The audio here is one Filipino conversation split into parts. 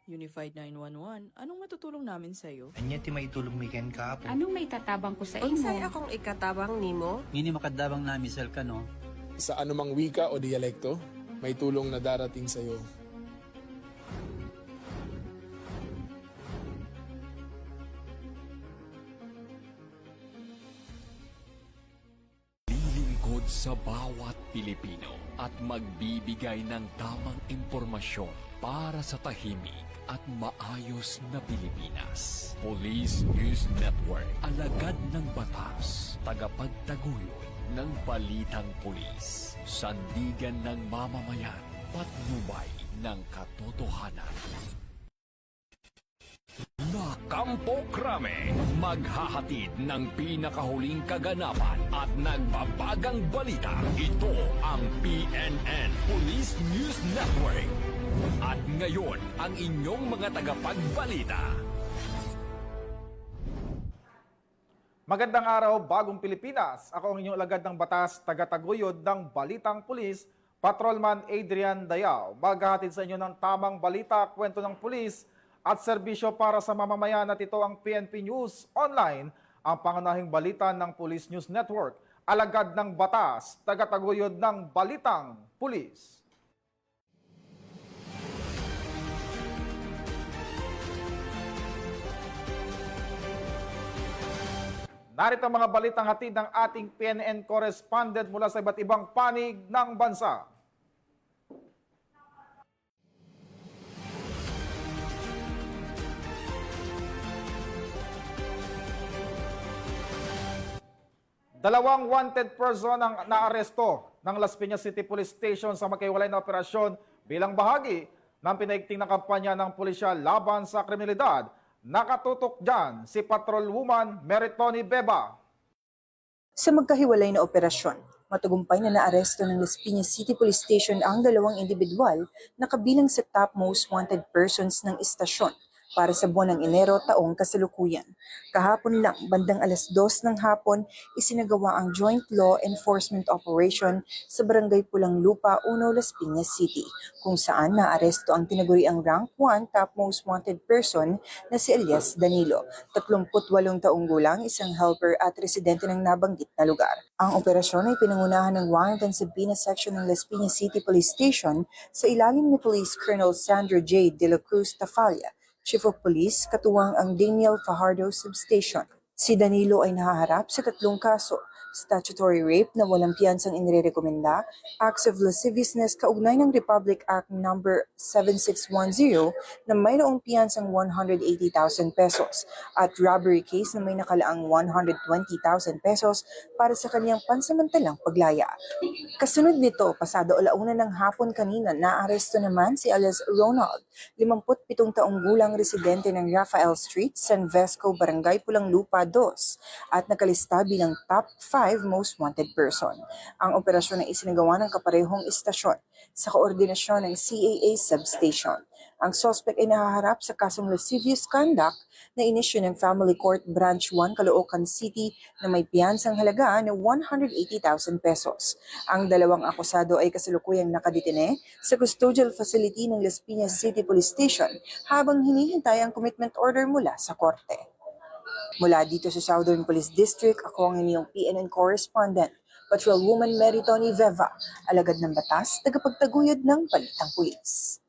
Unified 911, anong matutulong namin sa'yo? Anya ti maitulog mi ken kahapon. Anong may tatabang ko sa Unsay imo? akong ikatabang nimo? Ngini makadabang na misal ka no. Sa anumang wika o dialekto, may tulong na darating sa iyo. Lilingkod sa bawat Pilipino at magbibigay ng tamang impormasyon para sa tahimik at maayos na Pilipinas. Police News Network, alagad ng batas, tagapagtaguyod ng balitang pulis, sandigan ng mamamayan, patnubay ng katotohanan. La Campo Crame, maghahatid ng pinakahuling kaganapan at nagbabagang balita. Ito ang PNN Police News Network. At ngayon, ang inyong mga tagapagbalita. Magandang araw, bagong Pilipinas. Ako ang inyong alagad ng batas, tagataguyod ng Balitang Pulis, Patrolman Adrian Dayao. Maghahatid sa inyo ng tamang balita, kwento ng pulis at serbisyo para sa mamamayan at ito ang PNP News Online, ang pangunahing balita ng Police News Network. Alagad ng batas, tagataguyod ng Balitang Pulis. Narito ang mga balitang hatid ng ating PNN correspondent mula sa iba't ibang panig ng bansa. Dalawang wanted person ang naaresto ng Las Piñas City Police Station sa magkaiwalay na operasyon bilang bahagi ng pinaigting na kampanya ng pulisya laban sa kriminalidad. Nakatutok dyan si Patrolwoman Meritoni Beba. Sa magkahiwalay na operasyon, matagumpay na naaresto ng Las Piñas City Police Station ang dalawang individual na kabilang sa top most wanted persons ng istasyon para sa buwan ng Enero taong kasalukuyan. Kahapon lang, bandang 2:00 ng hapon, isinagawa ang Joint Law Enforcement Operation sa Barangay Pulang Lupa, 1, Las Piñas City, kung saan naaresto ang tinaguriang Rank 1 Top Most Wanted Person na si Elias Danilo, 38 taong gulang, isang helper at residente ng nabanggit na lugar. Ang operasyon ay pinangunahan ng Warrant and Subpoena Section ng Las Piñas City Police Station sa ilalim ni Police Colonel Sandro J. De La Cruz Tafalla, Chief of Police, katuwang ang Daniel Fajardo Substation. Si Danilo ay nahaharap sa 3 kaso: statutory rape na walang piyansang inirekomenda, acts of lasciviousness kaugnay ng Republic Act No. 7610 na mayroong piyansang 180,000 pesos at robbery case na may nakalaang 120,000 pesos para sa kanyang pansamantalang paglaya. Kasunod nito, pasado 1:00 ng hapon kanina, naaresto naman si alias Ronald, 57 taong gulang, residente ng Rafael Street, San Vesco, Barangay Pulang Lupa 2 at nakalista bilang top 5 most wanted person. Ang operasyon ay isinagawa ng kaparehong istasyon sa koordinasyon ng CAA Substation. Ang suspect ay nahaharap sa kasong lascivious conduct na inisyu ng Family Court Branch 1, Caloocan City na may piyansang halaga na 180,000 pesos. Ang dalawang akusado ay kasalukuyang nakadetine sa custodial facility ng Las Piñas City Police Station habang hinihintay ang commitment order mula sa korte. Mula dito sa Southern Police District, ako ang inyong PNN correspondent, Patrolwoman Meritoni Beba, alagad ng batas, tagapagtaguyod ng Balitang Pulis.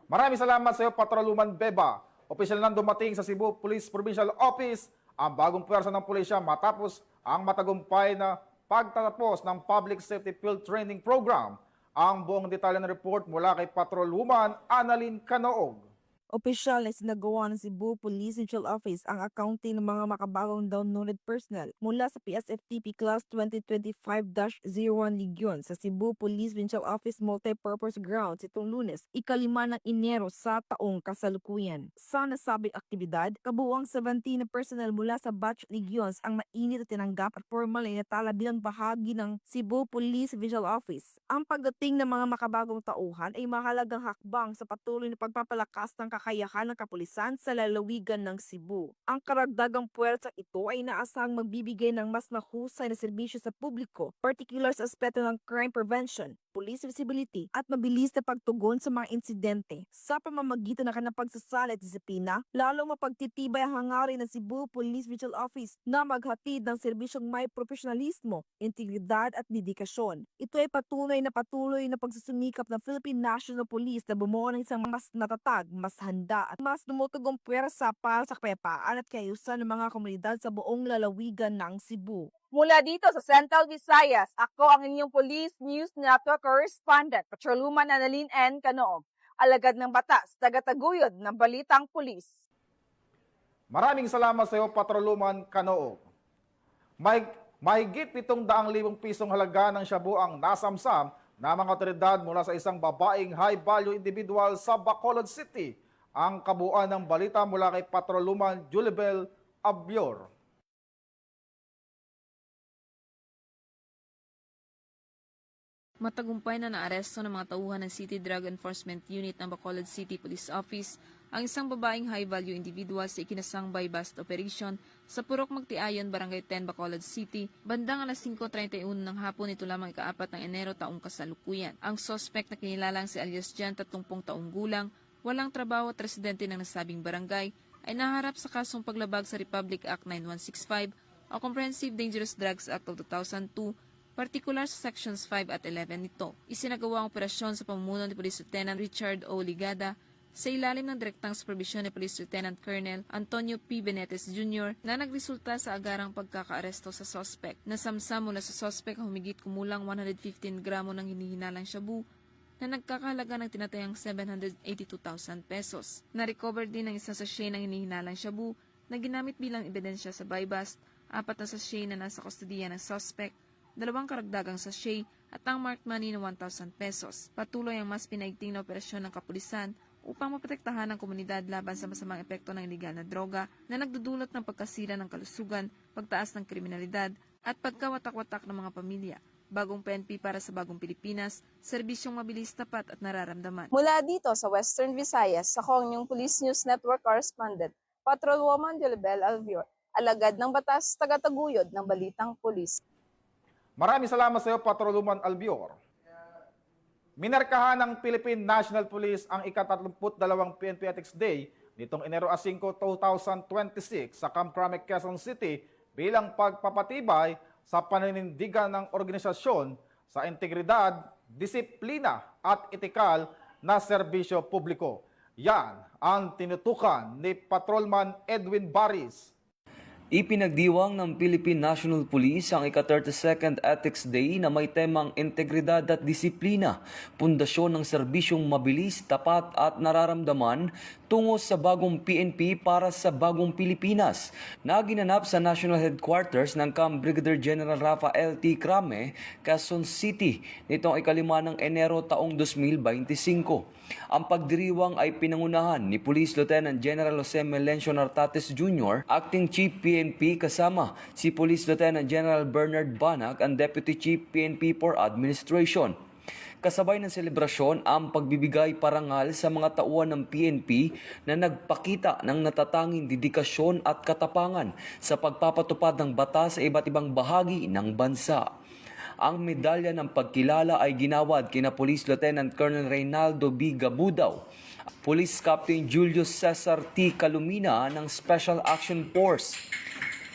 Maraming salamat sa iyo, Patrolwoman Beba. Opisyal nang dumating sa Cebu Police Provincial Office ang bagong puwersa ng pulisya matapos ang matagumpay na pagtatapos ng Public Safety Field Training Program. Ang buong detalye ng report mula kay Patrolwoman Annalyn Canoog. Opisyal na isinagawa ng Cebu Police Central Office ang accounting ng mga makabagong downloaded personnel mula sa PSFTP Class 2025-01 Legion sa Cebu Police Central Office Multipurpose Grounds itong Lunes, 5 ng Enero sa taong kasalukuyan. Sa nasabing aktibidad, kabuuang 17 na personnel mula sa Batch Legions ang mainit at tinanggap at formal ay natala bilang bahagi ng Cebu Police Visual Office. Ang pagdating ng mga makabagong tauhan ay mahalagang hakbang sa patuloy na pagpapalakas ng kakayahan ng kapulisan sa lalawigan ng Cebu. Ang karagdagang puwersang ito ay inaasahang magbibigay ng mas mahusay na serbisyo sa publiko, particular sa aspeto ng crime prevention, police visibility at mabilis na pagtugon sa mga insidente. Sa pamamagitan ng kanilang pagsasala at disiplina, lalong mapagtitibay ang hangarin ng Cebu Police Regional Office na maghatid ng serbisyong may profesionalismo, integridad at dedikasyon. Ito ay patuloy na pagsusumikap ng Philippine National Police na bumuo ng isang mas natatag, mas handa at mas dumutugong puwersa para sa kapayapaan at kaayusan ng mga komunidad sa buong lalawigan ng Cebu. Mula dito sa Central Visayas, ako ang inyong Police News Network Correspondent, Patrolwoman Annalyn N. Canoog, alagad ng batas, tagataguyod ng Balitang Pulis. Maraming salamat sa iyo, Patrolwoman Canoog. Mahigit 700,000 pisong halaga ng shabu ang nasamsam na mga otoridad mula sa isang babaeng high-value individual sa Bacolod City. Ang kabuuan ng balita mula kay Patrolwoman Julibel Abior. Matagumpay na naaresto ng mga tauhan ng City Drug Enforcement Unit ng Bacolod City Police Office ang isang babaeng high-value individual sa ikinasang buy-bust operation sa Purok Magtiayon, Barangay 10, Bacolod City, bandang alas 5:31 ng hapon nito lamang ika-4 ng Enero taong kasalukuyan. Ang suspect na kinilalang si alias Jan, 30 taong gulang, walang trabaho at residente ng nasabing barangay, ay naharap sa kasong paglabag sa Republic Act 9165 o Comprehensive Dangerous Drugs Act of 2002, partikular sa Sections 5 at 11 nito. Isinagawa ang operasyon sa pamumuno ni Police Lieutenant Richard O. Ligada sa ilalim ng direktang supervisyon ni Police Lieutenant Colonel Antonio P. Benetes Jr. na nagresulta sa agarang pagkakaaresto sa suspect. Nasamsam mula sa suspect ang humigit kumulang 115 gramo ng hinihinalang shabu na nagkakahalaga ng tinatayang 782,000 pesos. Na-recover din ang isang sachet ng hinihinalang shabu na ginamit bilang ebidensya sa buy-bust, 4 na sachet na nasa kustodiya ng suspect, 2 karagdagang sachet at ang marked money na 1,000 pesos. Patuloy ang mas pinaigting na operasyon ng kapulisan upang maprotektahan ang komunidad laban sa masamang epekto ng ilegal na droga na nagdudulot ng pagkasira ng kalusugan, pagtaas ng kriminalidad at pagkawatak-watak ng mga pamilya. Bagong PNP para sa bagong Pilipinas, serbisyong mabilis, tapat at nararamdaman. Mula dito sa Western Visayas, ako ang inyong Police News Network Correspondent, Patrolwoman Julibel Abior, alagad ng batas, tagataguyod ng Balitang Pulis. Maraming salamat sa iyo, Patrolwoman Albior. Minarkahan ng Philippine National Police ang ika-32 PNP Ethics Day nitong Enero 5, 2026 sa Camp Crame, Quezon City bilang pagpapatibay sa paninindigan ng organisasyon sa integridad, disiplina at etikal na serbisyo publiko. Yan ang tinutukan ni Patrolman Edwin Baris. Ipinagdiwang ng Philippine National Police ang ika-32nd Ethics Day na may temang integridad at disiplina, pundasyon ng serbisyong mabilis, tapat at nararamdaman tungo sa bagong PNP para sa bagong Pilipinas na ginanap sa National Headquarters ng Camp Brigadier General Rafael T. Crame, Quezon City nitong ika-5 ng Enero taong 2025. Ang pagdiriwang ay pinangunahan ni Police Lieutenant General Jose Melencio Nartates Jr., Acting Chief PNP kasama si Police Lieutenant General Bernard Banag, ang Deputy Chief PNP for Administration. Kasabay ng selebrasyon ang pagbibigay parangal sa mga tauhan ng PNP na nagpakita ng natatanging dedikasyon at katapangan sa pagpapatupad ng batas sa iba't ibang bahagi ng bansa. Ang medalya ng pagkilala ay ginawad kina Police Lieutenant Colonel Reynaldo B. Gabudaw, Police Captain Julius Cesar T. Calumina ng Special Action Force,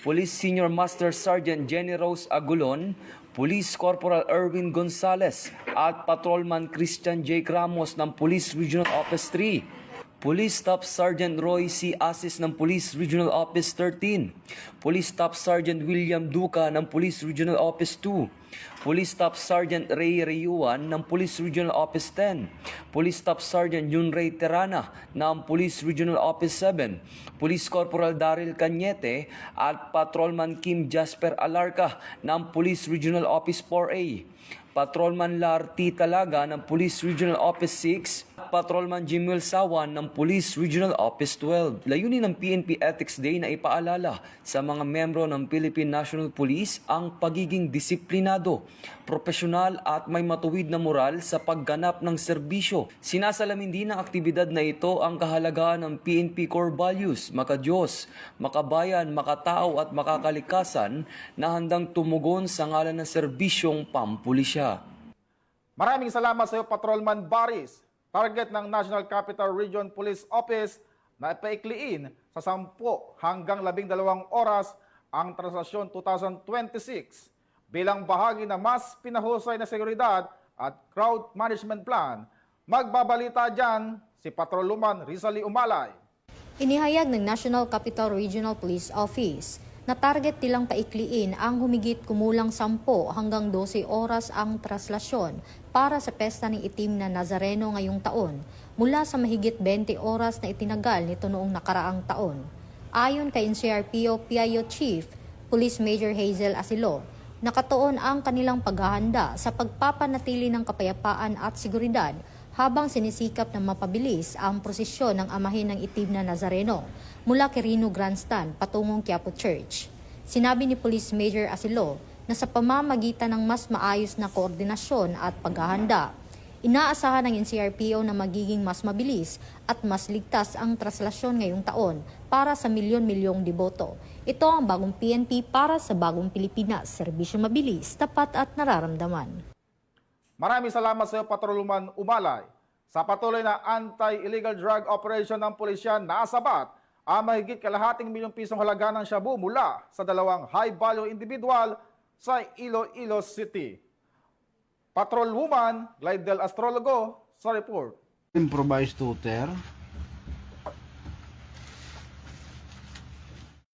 Police Senior Master Sergeant Jenny Rose Agulon, Police Corporal Erwin Gonzales at Patrolman Christian J. Ramos ng Police Regional Office 3, Police Staff Sergeant Roy C. Asis ng Police Regional Office 13, Police Staff Sergeant William Duca ng Police Regional Office 2, Police Staff Sergeant Ray Reyuan ng Police Regional Office 10, Police Staff Sergeant Jun Ray Terana ng Police Regional Office 7, Police Corporal Daryl Cañete at Patrolman Kim Jasper Alarca ng Police Regional Office 4A, Patrolman Larty Talaga ng Police Regional Office 6 at Patrolman Jimuel Sawan ng Police Regional Office 12. Layunin ng PNP Ethics Day na ipaalala sa mga membro ng Philippine National Police ang pagiging disiplinado, profesional at may matuwid na moral sa pagganap ng serbisyo. Sinasalamin din ng aktibidad na ito ang kahalagahan ng PNP core values, makadiyos, makabayan, makatao at makakalikasan na handang tumugon sa ngalan ng serbisyong pampulisya. Maraming salamat sa iyo, Patrolman Baris. Target ng National Capital Region Police Office na ipaikliin sa 10 hanggang 12 oras ang Translasyon 2026 bilang bahagi ng mas pinahusay na seguridad at crowd management plan. Magbabalita dyan si Patrolman Rizali Umalay. Inihayag ng National Capital Regional Police Office na target nilang paikliin ang humigit kumulang 10 hanggang 12 oras ang traslasyon para sa Pesta ng Itim na Nazareno ngayong taon mula sa mahigit 20 oras na itinagal nito noong nakaraang taon. Ayon kay NCRPO PIO Chief, Police Major Hazel Asilo, nakatuon ang kanilang paghahanda sa pagpapanatili ng kapayapaan at seguridad habang sinisikap na mapabilis ang prosesyon ng Amahin ng Itim na Nazareno mula Quirino Grandstand patungong Quiapo Church. Sinabi ni Police Major Asilo na sa pamamagitan ng mas maayos na koordinasyon at paghahanda, inaasahan ng NCRPO na magiging mas mabilis at mas ligtas ang traslasyon ngayong taon para sa milyon-milyong deboto. Ito ang bagong PNP para sa bagong Pilipinas, serbisyo mabilis, tapat at nararamdaman. Maraming salamat sa iyo, Patrolman Umalay. Sa patuloy na anti-illegal drug operation ng pulisya, nasabat ang mahigit kalahating milyong pisong halaga ng shabu mula sa 2 high-value individual sa Iloilo City. Patrolwoman Glidel Astrologo sa report. Improvised tutor.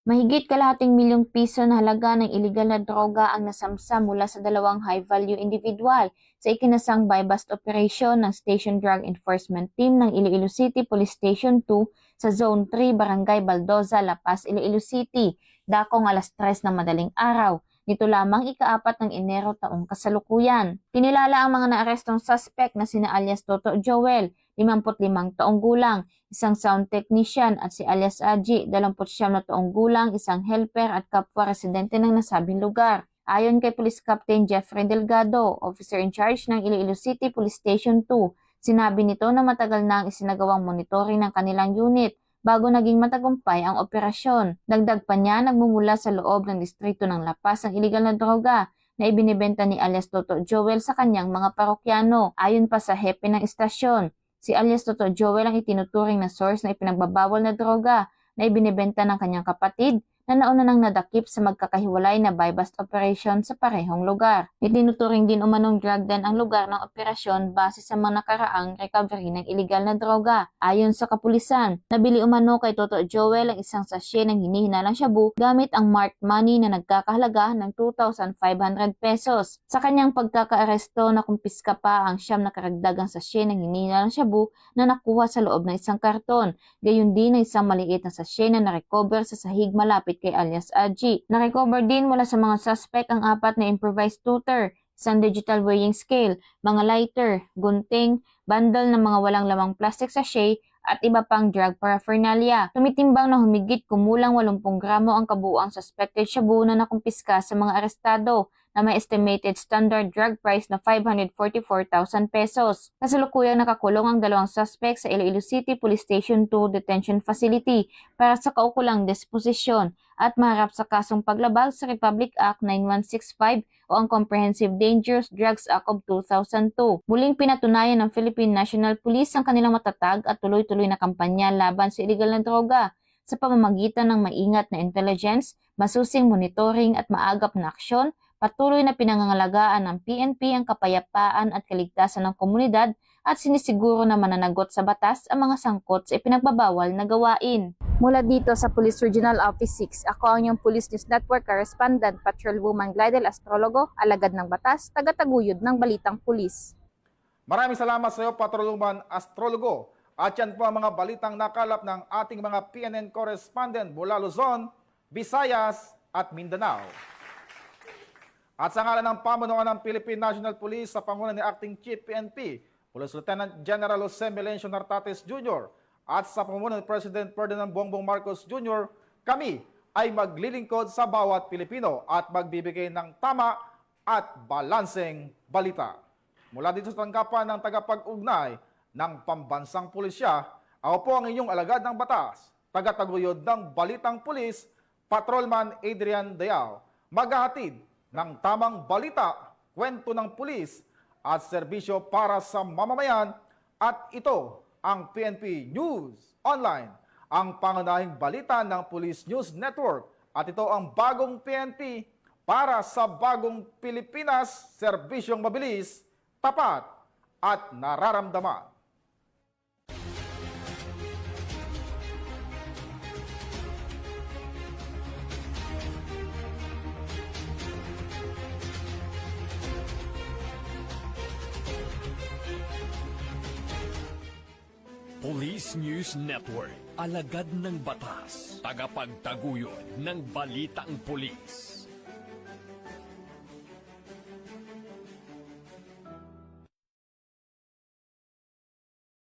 Mahigit kalahating milyong piso na halaga ng iligal na droga ang nasamsam mula sa 2 high-value individual sa ikinasang buy-bust operation ng Station Drug Enforcement Team ng Iloilo City Police Station 2 sa Zone 3, Barangay Baldoza, La Paz, Iloilo City, dakong alas 3 ng madaling araw. Nito lamang ika-4 ng Enero taong kasalukuyan. Kinilala ang mga naarestong suspect na sina alias Toto Joel, 55 taong gulang, isang sound technician at si alias Aji, 29 na taong gulang, isang helper at kapwa residente ng nasabing lugar. Ayon kay Police Captain Jeffrey Delgado, officer in charge ng Iloilo City Police Station 2, sinabi nito na matagal na ang isinagawang monitoring ng kanilang unit bago naging matagumpay ang operasyon. Dagdag pa niya, nagmumula sa loob ng distrito ng La Paz ang iligal na droga na ibinibenta ni alias Toto Joel sa kanyang mga parokyano. Ayon pa sa hepe ng istasyon, si alias Toto Joel ang itinuturing na source na ipinagbabawal na droga na ibinibenta ng kanyang kapatid na nauna nang nadakip sa magkakahiwalay na buy-bust operation sa parehong lugar. Itinuturing din umanong drug den ang lugar ng operasyon base sa mga nakaraang recovery ng illegal na droga. Ayon sa kapulisan, nabili umano kay Toto Joel ang isang sachet ng hinihinalang shabu gamit ang marked money na nagkakahalaga ng 2,500 pesos. Sa kanyang pagkakaaresto, nakumpiska pa ang 9 na karagdagang sachet ng hinihinalang shabu na nakuha sa loob ng isang karton. Gayon din ang isang maliit na sachet na narecover sa sahig malapit kay alias Aji. Narecover din mula sa mga suspect ang 4 na improvised tutor, isang digital weighing scale, mga lighter, gunting, bundle ng mga walang lamang plastic sachet at iba pang drug paraphernalia. Tumitimbang na humigit kumulang 80 gramo ang kabuuang suspected shabu na nakumpiska sa mga arestado na may estimated standard drug price na 544,000 pesos. Kasalukuyang nakakulong ang 2 suspect sa Iloilo City Police Station 2 Detention Facility para sa kaukulang disposisyon at maharap sa kasong paglabag sa Republic Act 9165 o ang Comprehensive Dangerous Drugs Act of 2002. Muling pinatunayan ng Philippine National Police ang kanilang matatag at tuloy-tuloy na kampanya laban sa illegal na droga sa pamamagitan ng maingat na intelligence, masusing monitoring at maagap na aksyon. Patuloy na pinangangalagaan ng PNP ang kapayapaan at kaligtasan ng komunidad at sinisiguro na mananagot sa batas ang mga sangkot sa ipinagbabawal na gawain. Mula dito sa Police Regional Office 6, ako ang inyong Police News Network Correspondent, Patrolwoman Glidel Astrologo, alagad ng batas, tagataguyod ng balitang pulis. Maraming salamat sa iyo, Patrolwoman Astrologo. At yan po ang mga balitang nakalap ng ating mga PNN correspondent mula Luzon, Visayas at Mindanao. At sa ngalan ng pamunuan ng Philippine National Police sa pangunan ni Acting Chief PNP, Police Lieutenant General Jose Melencio Nartates Jr. at sa pamunuan ni President Ferdinand Bongbong Marcos Jr., kami ay maglilingkod sa bawat Pilipino at magbibigay ng tama at balanseng balita. Mula dito sa tanggapan ng tagapag-ugnay ng Pambansang Pulisya, ako po ang inyong alagad ng batas, tagataguyod ng Balitang Pulis, Patrolman Adrian Dayao, maghahatid ng tamang balita, kwento ng pulis at serbisyo para sa mamamayan, at ito ang PNP News Online, ang pangunahing balita ng Police News Network, at ito ang bagong PNP para sa bagong Pilipinas, serbisyong mabilis, tapat at nararamdaman. Police News Network, alagad ng batas, tagapagtaguyod ng balitang pulis.